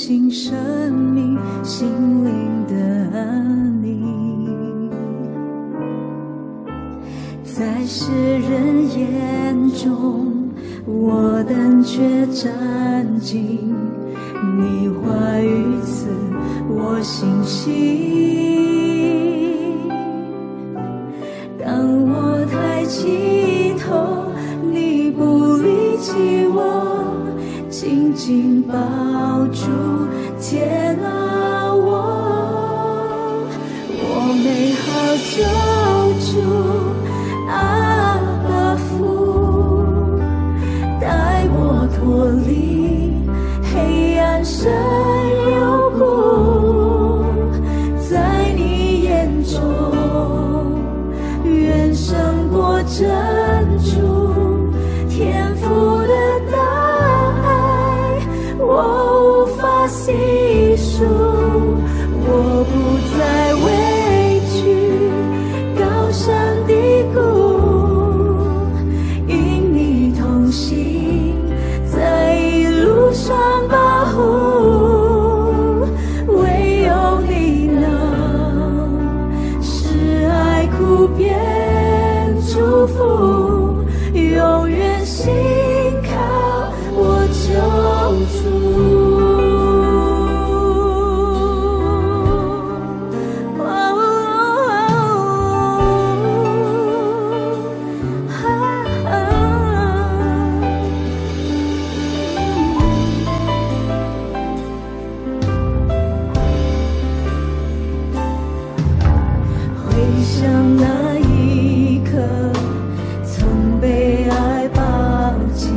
心生命心灵的你，在世人眼中我等却占尽你话语赐我信心。当我抬起头，你不离弃我，紧紧抱住接纳我。我美好救主阿爸父，带我脱离黑暗深幽谷，在你眼中远胜过珍珠，天赋的大爱我无法细数，我不再畏惧高山低谷，因你同行在一路上保护，唯有你能使爱哭变祝福，永远信靠我救主。回想那一刻曾被爱抱紧，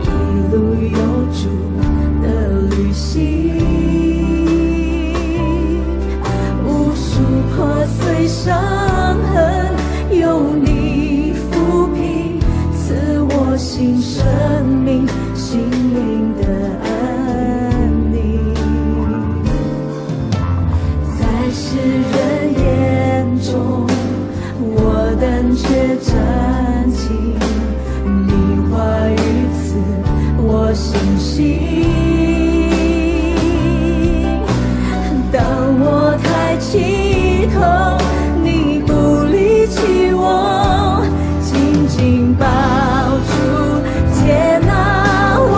一路有主的旅行，无数破碎伤痕有你抚平，赐我新生命心灵的安宁。在世人眼中我等却占尽你话语赐我信心。当我抬起头，你不离弃我，紧紧抱住接纳我。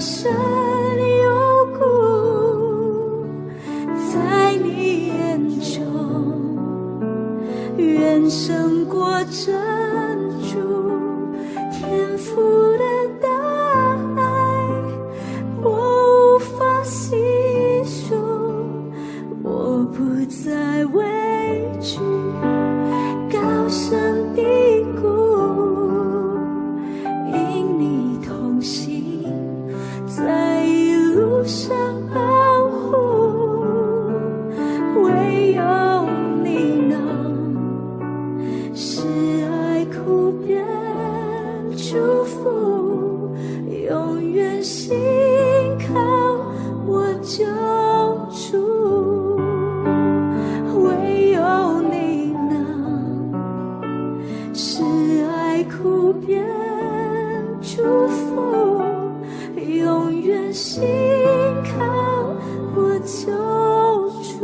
深有故，在你眼中远胜过珍珠。天赋的大爱，我无法细数，我不再畏惧高声低谷，因你同行，在一路上保护，唯有你能使爱哭变祝福，永远信靠我救主，唯有你能使爱哭变祝福，永远信靠我救主，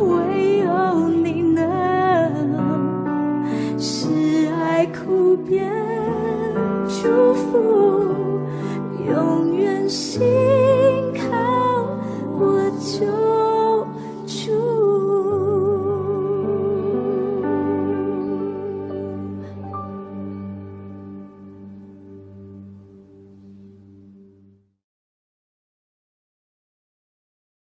唯有你能使爱哭变祝福，永远信